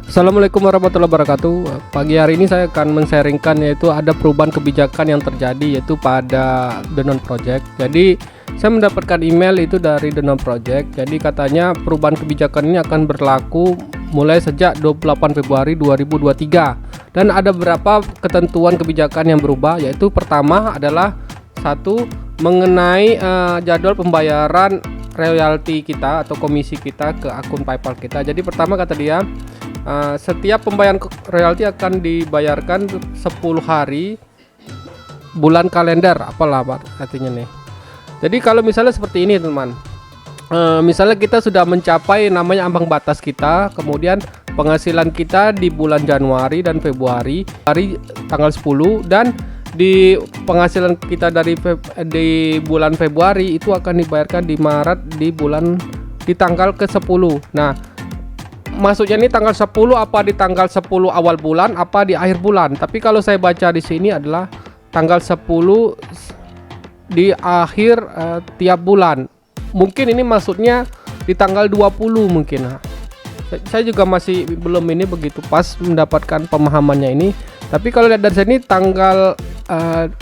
Assalamualaikum warahmatullahi wabarakatuh. Pagi hari ini saya akan men-sharingkan yaitu ada perubahan kebijakan yang terjadi yaitu pada The Non Project. Jadi saya mendapatkan email itu dari The Non Project. Jadi katanya perubahan kebijakan ini akan berlaku mulai sejak 28 Februari 2023. Dan ada beberapa ketentuan kebijakan yang berubah, yaitu pertama adalah satu mengenai jadwal pembayaran royalti kita atau komisi kita ke akun PayPal kita. Jadi pertama kata dia, setiap pembayaran royalti akan dibayarkan 10 hari bulan kalender, apalah artinya nih. Jadi kalau misalnya seperti ini teman, misalnya kita sudah mencapai namanya ambang batas kita, kemudian penghasilan kita di bulan Januari dan Februari hari tanggal 10, dan di penghasilan kita di bulan Februari itu akan dibayarkan di Maret di tanggal ke-10. Nah, maksudnya ini tanggal 10 apa di tanggal 10 awal bulan apa di akhir bulan. Tapi kalau saya baca di sini adalah tanggal 10 di akhir tiap bulan. Mungkin ini maksudnya di tanggal 20 mungkin. Saya juga masih belum ini begitu pas mendapatkan pemahamannya ini. Tapi kalau lihat dari sini tanggal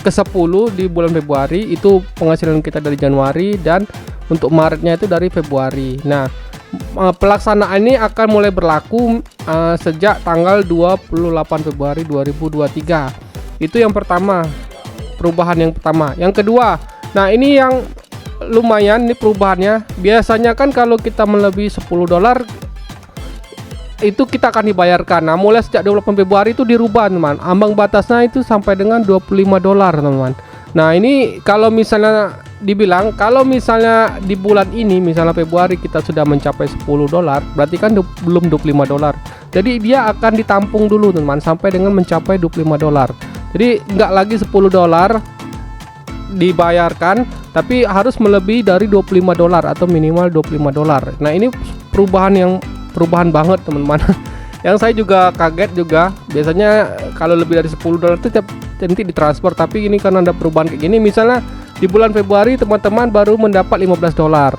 ke-10 di bulan Februari itu penghasilan kita dari Januari, dan untuk Maretnya itu dari Februari. Nah, pelaksanaan ini akan mulai berlaku sejak tanggal 28 Februari 2023. Itu yang pertama, perubahan yang pertama. Yang kedua, nah ini yang lumayan nih perubahannya. Biasanya kan kalau kita melebihi $10 itu kita akan dibayarkan. Nah, mulai sejak 28 Februari itu dirubah teman. Ambang batasnya itu sampai dengan $25 teman. Nah, ini kalau misalnya dibilang kalau misalnya di bulan ini misalnya Februari kita sudah mencapai $10, berarti kan belum $25. Jadi dia akan ditampung dulu teman sampai dengan mencapai $25. Jadi nggak lagi $10 dibayarkan, tapi harus melebihi dari $25 atau minimal $25. Nah, ini perubahan banget teman-teman. Yang saya juga kaget juga, biasanya kalau lebih dari $10 itu nanti ditransfer, tapi ini karena ada perubahan kayak gini. Misalnya di bulan Februari teman-teman baru mendapat $15.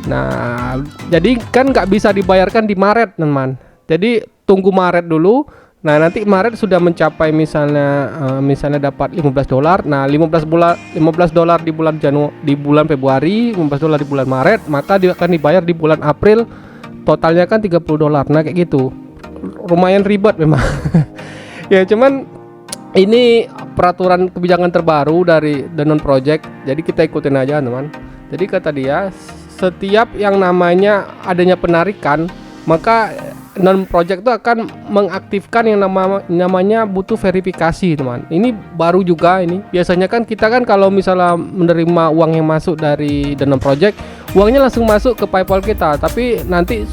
Nah, jadi kan nggak bisa dibayarkan di Maret teman. Jadi tunggu Maret dulu. Nah, nanti Maret sudah mencapai misalnya dapat $15. Nah, $15 di bulan Februari, $15 di bulan Maret, maka dia akan dibayar di bulan April. Totalnya kan $30. Nah, kayak gitu. Lumayan ribet memang. Ya, cuman ini peraturan kebijakan terbaru dari The Non Project. Jadi kita ikutin aja, teman. Jadi kata dia, setiap yang namanya adanya penarikan, maka Non Project itu akan mengaktifkan yang namanya butuh verifikasi, teman. Ini baru juga ini. Biasanya kan kita kan kalau misalnya menerima uang yang masuk dari The Non Project, uangnya langsung masuk ke PayPal kita. Tapi nanti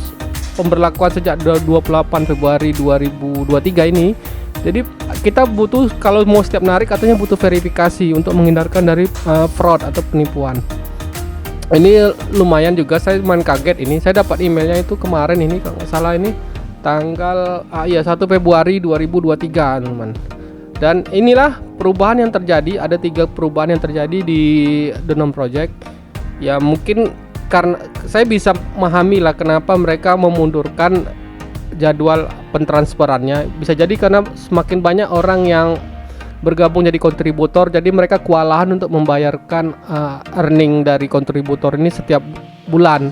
pemberlakuan sejak 28 Februari 2023 ini, jadi kita butuh kalau mau setiap narik katanya butuh verifikasi untuk menghindarkan dari fraud atau penipuan. Ini lumayan juga, saya cuma kaget ini. Saya dapat emailnya itu kemarin ini kalau nggak salah ini tanggal 1 Februari 2023 teman. Dan inilah perubahan yang terjadi. Ada 3 perubahan yang terjadi di The Non Project. Ya mungkin karena saya bisa memahami lah kenapa mereka memundurkan jadwal pentransferannya. Bisa jadi karena semakin banyak orang yang bergabung jadi kontributor, jadi mereka kewalahan untuk membayarkan earning dari kontributor ini setiap bulan.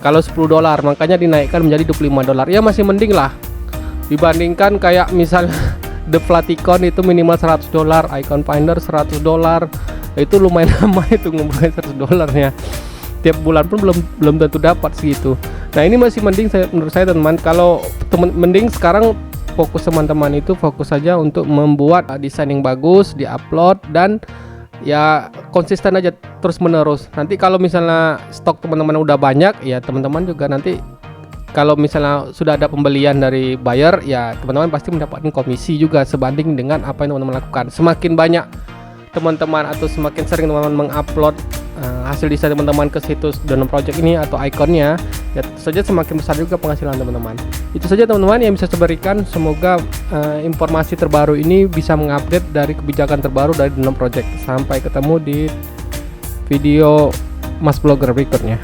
Kalau $10, makanya dinaikkan menjadi $25. Ya masih mending lah dibandingkan kayak misalnya The Platicon itu minimal $100, Icon Finder $100. Itu lumayan lama itu ngumpulin $100-nya. Tiap bulan pun belum tentu dapat segitu. Nah, ini masih mending menurut saya teman. Kalau mending sekarang fokus teman-teman itu fokus saja untuk membuat desain yang bagus, diupload, dan ya konsisten aja terus menerus. Nanti kalau misalnya stok teman-teman udah banyak, ya teman-teman juga nanti kalau misalnya sudah ada pembelian dari buyer, ya teman-teman pasti mendapatkan komisi juga sebanding dengan apa yang teman-teman lakukan. Semakin banyak teman-teman atau semakin sering teman-teman mengupload hasil desain teman-teman ke situs The Non Project ini atau ikonnya, ya tentu saja semakin besar juga penghasilan teman-teman. Itu saja teman-teman yang bisa saya berikan. Semoga informasi terbaru ini bisa mengupdate dari kebijakan terbaru dari The Non Project. Sampai ketemu di video Mas Blogger berikutnya.